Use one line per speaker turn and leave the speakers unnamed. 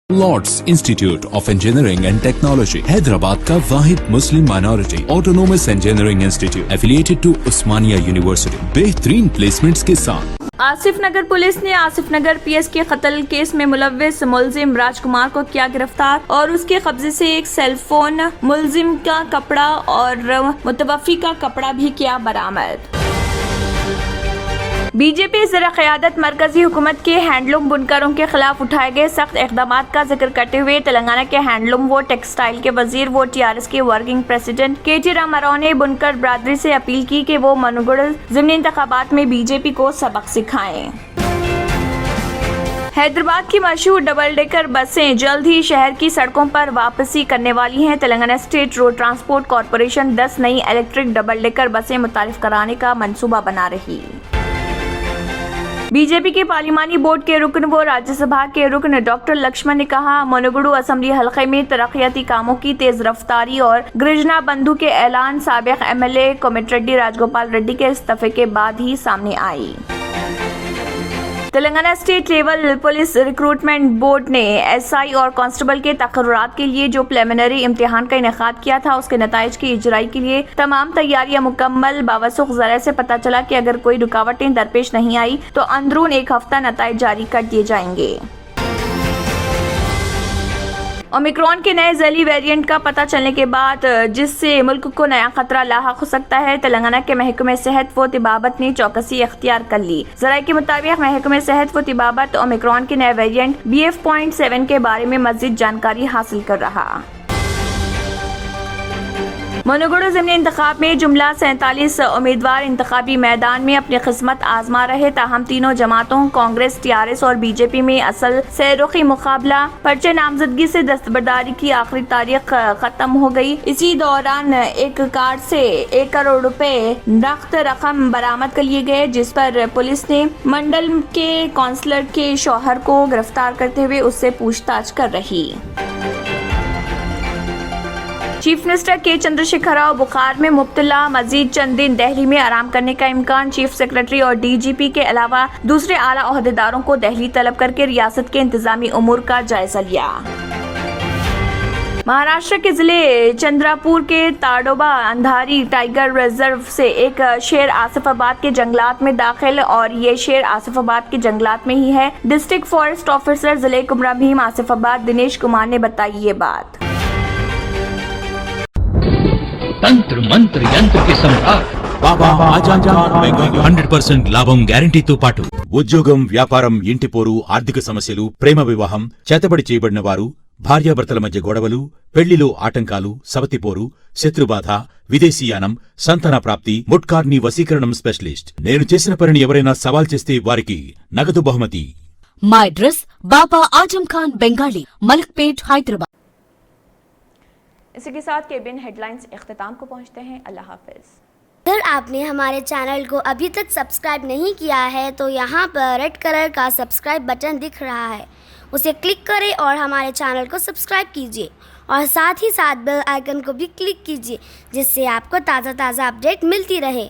Lord's institute of engineering and technology Hyderabad का वाहिद Muslim minority autonomous engineering institute affiliated to Osmania university बेहतरीन placements के साथ।
आसिफ नगर पुलिस ने आसिफ नगर पीएस के कत्ल केस में मुलव्विस मुलजिम राजकुमार को किया गिरफ्तार और उसके कब्जे से एक सेल फोन, मुलजिम का कपड़ा और मुतवफ़ी का कपड़ा भी किया बरामद। बीजेपी ज़रा क़यादत मरकजी हुकूमत के हैंडलूम बुनकरों के खिलाफ उठाए गए सख्त इक़दामात का जिक्र करते हुए तेलंगाना के हैंडलूम व टेक्सटाइल के वजीर व टीआरएस के वर्किंग प्रेसिडेंट के.टी. रामाराव ने बुनकर बरादरी से अपील की कि वो मनोगढ़ ज़िमनी इंतखाबात में बीजेपी को सबक सिखाएं। हैदराबाद की मशहूर डबल डेकर बसें जल्द ही शहर की सड़कों पर वापसी करने वाली हैं। Telangana state road transport corporation 10 नई इलेक्ट्रिक डबल डेकर बसें मुतारिफ कराने का मंसूबा बना रही। बीजेपी के पार्लिमानी बोर्ड के रुकन व राज्यसभा के रुकन डॉक्टर लक्ष्मण ने कहा, मनोगुडू असेंबली हलके में तरक्याती कामों की तेज रफ्तारी और गिरिजना बंधु के ऐलान साबिक एमएलए कोमटिरेड्डी राजगोपाल रेड्डी के इस्तीफे के बाद ही सामने आई। Telangana state level police recruitment board ने एसआई और कांस्टेबल के तकर्रुरात के लिए जो प्रिलिमिनरी इम्तिहान का इनेकाद किया था, उसके नताइज की इजराई के लिए तमाम तैयारियां मुकम्मल। बावसूख ज़राए से पता चला कि अगर कोई रुकावटें दरपेश नहीं आई तो अंदरून एक हफ्ता नताइज जारी कर दिए जाएंगे। ओमिक्रॉन के नए ज़ैली वेरिएंट का पता चलने के बाद जिससे मुल्क को नया खतरा लाहक हो सकता है, तेलंगाना के महकमे सेहत व तिबाबत ने चौकसी अख्तियार कर ली। ज़राए के मुताबिक महकमे सेहत व तिबाबत ओमिक्रॉन के नए वेरिएंट BF.7 के बारे में मज़ीद जानकारी हासिल कर रहा। मनोगढ़ ज़िमनी इंतखाब में जुमला 47 उम्मीदवार इंतखाबी मैदान में अपनी किस्मत आजमा रहे। ताहम तीनों जमातों कांग्रेस, टीआरएस और बीजेपी में असल सैरुखी मुकाबला। पर्चे नामजदगी से दस्तबरदारी की आखिरी तारीख खत्म हो गई। इसी दौरान एक कार से 1 करोड़ रुपए नकद रकम बरामद कर लिए गए, जिस पर पुलिस ने मंडल के काउंसलर के शौहर को गिरफ्तार करते हुए उससे पूछताछ कर रही। चीफ मिनिस्टर के चंद्रशेखर राव बुखार में मुब्तला, मजीद चंद दिन दिल्ली में आराम करने का इम्कान। चीफ सेक्रेटरी और डीजीपी के अलावा दूसरे आला ओहदेदारों को दिल्ली तलब करके रियासत के इंतजामी उमूर का जायजा लिया। महाराष्ट्र के जिले चंद्रापुर के ताडोबा अंधारी टाइगर रिजर्व से एक शेर आसिफाबाद के जंगलात में दाखिल और ये शेर आसिफाबाद के जंगलात में ही है। डिस्ट्रिक्ट फॉरेस्ट ऑफिसर जिले कुमरा भीम आसिफाबाद दिनेश कुमार ने बताई ये बात।
తంత్ర మంత్ర యంత్ర కి సంరాట్
బాబా ఆజాన్ ఖాన్ బెంగాలీ
100% లాభం గ్యారంటీతో పాటు
ఉద్యోగం, వ్యాపారం, ఇంటి పోరు, ఆర్థిక సమస్యలు, ప్రేమ వివాహం, చేతబడి చేయబడిన వారు, భార్యాభర్తల మధ్య గొడవలు, పెళ్లిలో ఆటంకాలు, సవతిపోరు, శత్రుబాధ, విదేశీయానం, సంతాన ప్రాప్తి, ముట్కార్ని వశీకరణం స్పెషలిస్ట్. నేను చేసిన పనిని ఎవరైనా సవాల్ చేస్తే వారికి నగదు బహుమతి.
మా అడ్రస్ బాబా आजम खान बंगाली, मलकपेट, हैदराबाद।
इसी के साथ केबिन हेडलाइंस इख्तिताम को पहुंचते हैं। अल्लाह हाफिज।
अगर आपने हमारे चैनल को अभी तक सब्सक्राइब नहीं किया है तो यहाँ पर रेड कलर का सब्सक्राइब बटन दिख रहा है, उसे क्लिक करें और हमारे चैनल को सब्सक्राइब कीजिए और साथ ही साथ बेल आइकन को भी क्लिक कीजिए, जिससे आपको ताज़ा अपडेट मिलती रहे।